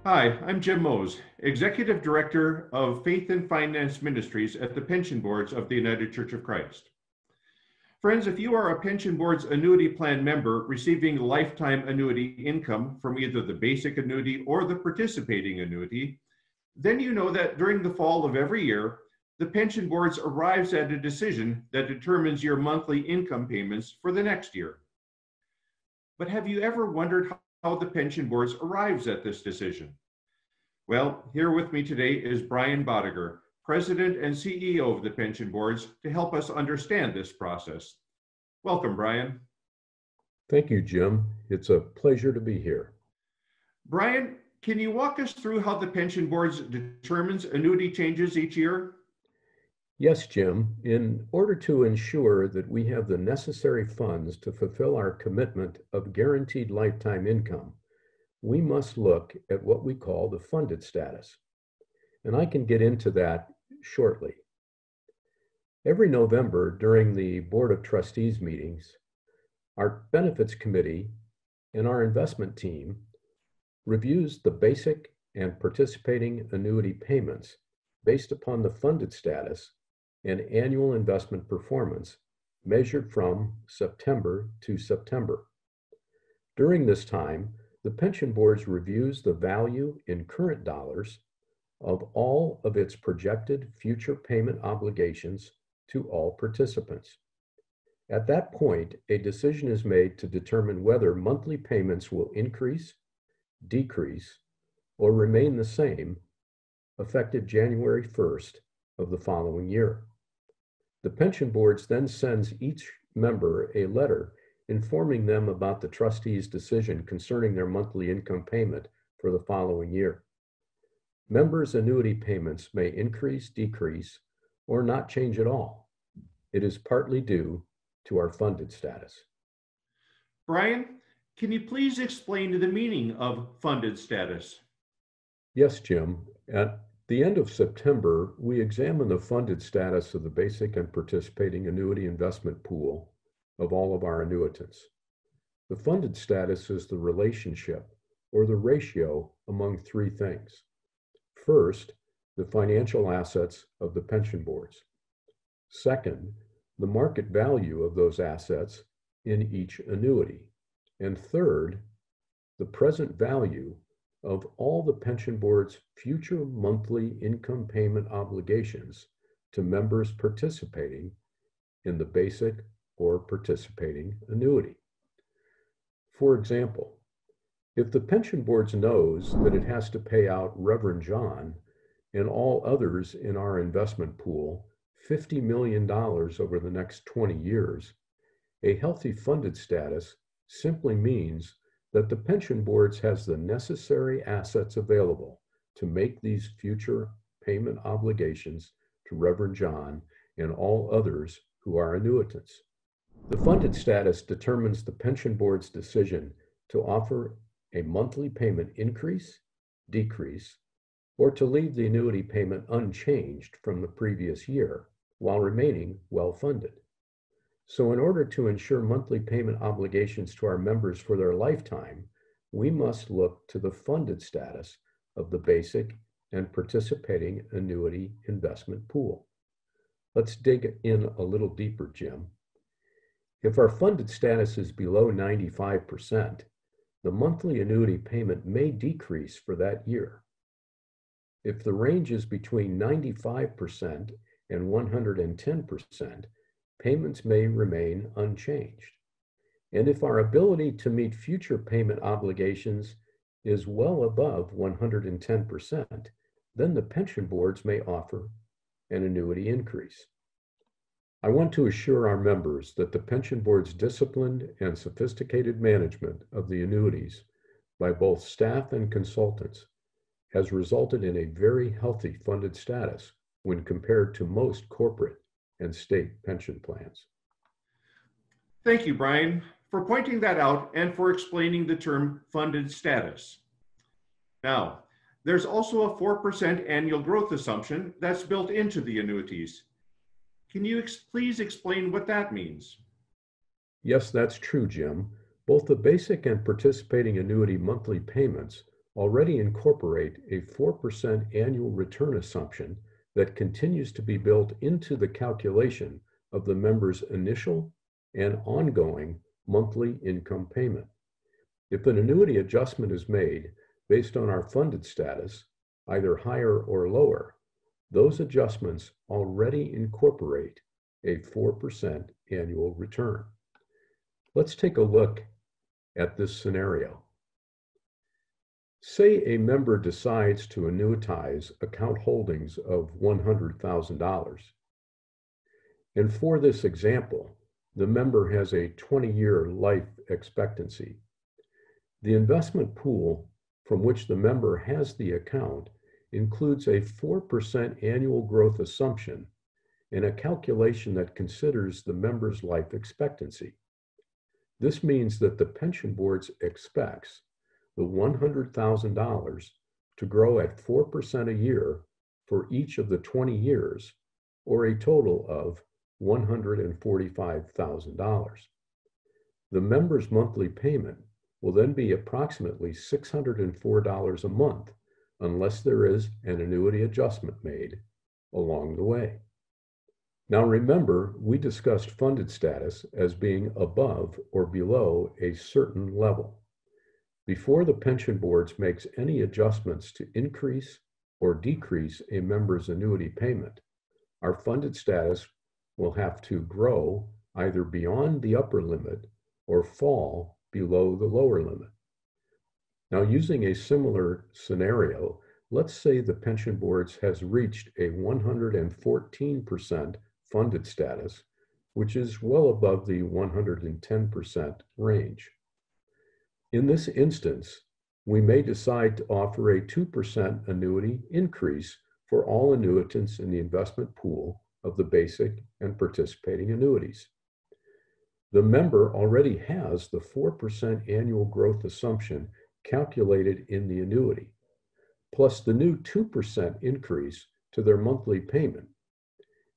Hi, I'm Jim Mose, Executive Director of Faith and Finance Ministries at the Pension Boards of the United Church of Christ. Friends, if you are a Pension Board's annuity plan member receiving lifetime annuity income from either the basic annuity or the participating annuity, then you know that during the fall of every year, the Pension Boards arrives at a decision that determines your monthly income payments for the next year. But have you ever wondered how the Pension Boards arrives at this decision? Well, here with me today is Brian Bodiger, President and CEO of the Pension Boards, to help us understand this process. Welcome, Brian. Thank you, Jim. It's a pleasure to be here. Brian, can you walk us through how the Pension Boards determines annuity changes each year? Yes, Jim. In order to ensure that we have the necessary funds to fulfill our commitment of guaranteed lifetime income, we must look at what we call the funded status. And I can get into that shortly. Every November during the Board of Trustees meetings, our benefits committee and our investment team reviews the basic and participating annuity payments based upon the funded status and annual investment performance measured from September to September. During this time, the Pension Boards reviews the value in current dollars of all of its projected future payment obligations to all participants. At that point, a decision is made to determine whether monthly payments will increase, decrease, or remain the same effective January 1st of the following year. The Pension Boards then sends each member a letter informing them about the trustee's decision concerning their monthly income payment for the following year. Members' annuity payments may increase, decrease, or not change at all. It is partly due to our funded status. Brian, can you please explain the meaning of funded status? Yes, Jim. At the end of September, we examine the funded status of the basic and participating annuity investment pool of all of our annuitants. The funded status is the relationship or the ratio among three things. First, the financial assets of the pension boards. Second, the market value of those assets in each annuity. And third, the present value of all the pension board's future monthly income payment obligations to members participating in the basic or participating annuity. For example, if the pension board knows that it has to pay out Reverend John and all others in our investment pool $50 million over the next 20 years, a healthy funded status simply means that the pension boards has the necessary assets available to make these future payment obligations to Reverend John and all others who are annuitants. The funded status determines the pension board's decision to offer a monthly payment increase, decrease, or to leave the annuity payment unchanged from the previous year while remaining well-funded. So in order to ensure monthly payment obligations to our members for their lifetime, we must look to the funded status of the basic and participating annuity investment pool. Let's dig in a little deeper, Jim. If our funded status is below 95%, the monthly annuity payment may decrease for that year. If the range is between 95% and 110%, payments may remain unchanged. And if our ability to meet future payment obligations is well above 110%, then the pension boards may offer an annuity increase. I want to assure our members that the pension board's disciplined and sophisticated management of the annuities by both staff and consultants has resulted in a very healthy funded status when compared to most corporate and state pension plans. Thank you, Brian, for pointing that out and for explaining the term funded status. Now, there's also a 4% annual growth assumption that's built into the annuities. Can you please explain what that means? Yes, that's true, Jim. Both the basic and participating annuity monthly payments already incorporate a 4% annual return assumption that continues to be built into the calculation of the member's initial and ongoing monthly income payment. If an annuity adjustment is made based on our funded status, either higher or lower, those adjustments already incorporate a 4% annual return. Let's take a look at this scenario. Say a member decides to annuitize account holdings of $100,000. And for this example, the member has a 20-year life expectancy. The investment pool from which the member has the account includes a 4% annual growth assumption and a calculation that considers the member's life expectancy. This means that the pension board expects the $100,000 to grow at 4% a year for each of the 20 years, or a total of $145,000. The member's monthly payment will then be approximately $604 a month, unless there is an annuity adjustment made along the way. Now remember, we discussed funded status as being above or below a certain level. Before the pension board makes any adjustments to increase or decrease a member's annuity payment, our funded status will have to grow either beyond the upper limit or fall below the lower limit. Now, using a similar scenario, let's say the pension board has reached a 114% funded status, which is well above the 110% range. In this instance, we may decide to offer a 2% annuity increase for all annuitants in the investment pool of the basic and participating annuities. The member already has the 4% annual growth assumption calculated in the annuity, plus the new 2% increase to their monthly payment.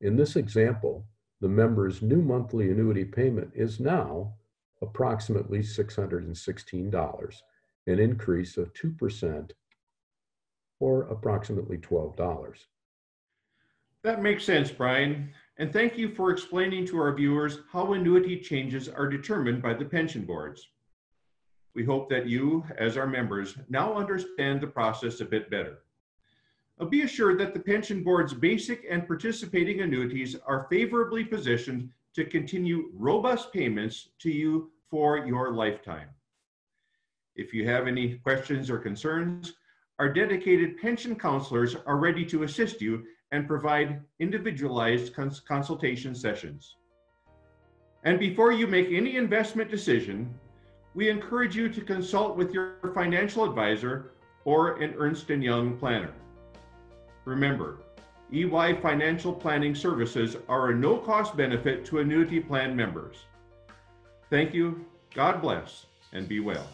In this example, the member's new monthly annuity payment is now approximately $616, an increase of 2%, or approximately $12. That makes sense, Brian. And thank you for explaining to our viewers how annuity changes are determined by the pension boards. We hope that you, as our members, now understand the process a bit better. Be assured that the pension board's basic and participating annuities are favorably positioned to continue robust payments to you for your lifetime. If you have any questions or concerns, our dedicated pension counselors are ready to assist you and provide individualized consultation sessions. And before you make any investment decision, we encourage you to consult with your financial advisor or an Ernst & Young planner. Remember, EY Financial Planning Services are a no-cost benefit to annuity plan members. Thank you, God bless, and be well.